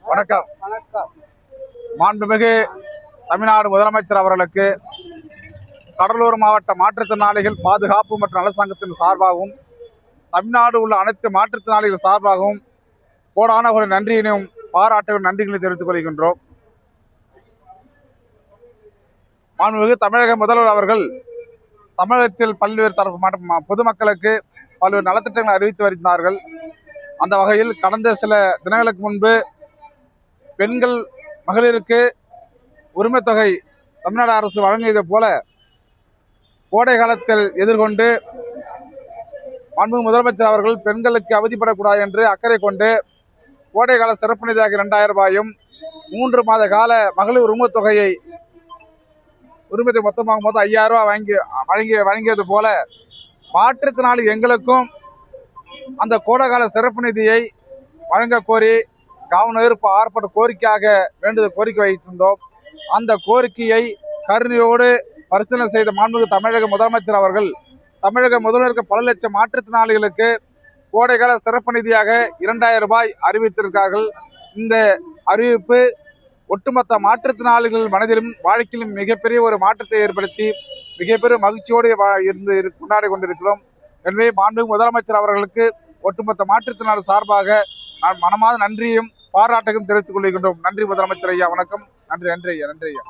வணக்கம். மாண்புமிகு தமிழ்நாடு முதலமைச்சர் அவர்களுக்கு கடலூர் மாவட்ட மாற்றுத்திறனாளிகள் பாதுகாப்பு மற்றும் நலச்சங்கத்தின் சார்பாகவும் தமிழ்நாடு உள்ள அனைத்து மாற்றுத்திறனாளிகள் சார்பாகவும் கோடான ஒரு நன்றியினையும் பாராட்டையும் நன்றிகளை தெரிவித்துக் கொள்கின்றோம். மாண்புமிகு தமிழக முதல்வர் அவர்கள் தமிழகத்தில் பல்வேறு தரப்பு பொதுமக்களுக்கு பல்வேறு நலத்திட்டங்களை அறிவித்து வருகிறார்கள். அந்த வகையில் கடந்த சில தினங்களுக்கு முன்பு பெண்கள் மகளிருக்கு உரிமை தொகை தமிழ்நாடு அரசு வழங்கியது போல கோடை காலத்தில் எதிர்கொண்டு மாண்புமிகு முதலமைச்சர் அவர்கள் பெண்களுக்கு அவதிப்படக்கூடாது என்று அக்கறை கொண்டு கோடை கால சிறப்பு நிதியாக 2000 ரூபாயும் 3 மாத கால மகளிர் உரிமை தொகையை மொத்தமாக 5000 ரூபாய் வழங்கியது போல மாற்றுத்திறனாளி எங்களுக்கும் அந்த கோடைகால சிறப்பு நிதியை வழங்க கோரி கவர்னர் ஆர்ப்பாட்ட கோரிக்கையாக கோரிக்கை வைத்திருந்தோம். அந்த கோரிக்கையை கருணையோடு பரிசீலனை செய்த மாண்புமிகு தமிழக முதலமைச்சர் அவர்கள் தமிழக முதல்வருக்கு பல லட்சம் மாற்றுத்திறனாளிகளுக்கு கோடைகால சிறப்பு நிதியாக 2000 ரூபாய் அறிவித்திருக்கிறார்கள். இந்த அறிவிப்பு ஒட்டுமொத்த மாற்றுத்திறனாளிகள் மனதிலும் வாழ்க்கையிலும் மிகப்பெரிய ஒரு மாற்றத்தை ஏற்படுத்தி மிகப்பெரிய மகிழ்ச்சியோடு கொண்டாடி கொண்டிருக்கிறோம். எனவே மாண்புமிகு முதலமைச்சர் அவர்களுக்கு ஒட்டுமொத்த மாற்றுத்திறனாளி சார்பாக நான் மனமார்ந்த நன்றியும் பாராட்டையும் தெரிவித்துக் கொள்கின்றோம். நன்றி முதலமைச்சர் ஐயா. வணக்கம். நன்றி ஐயா.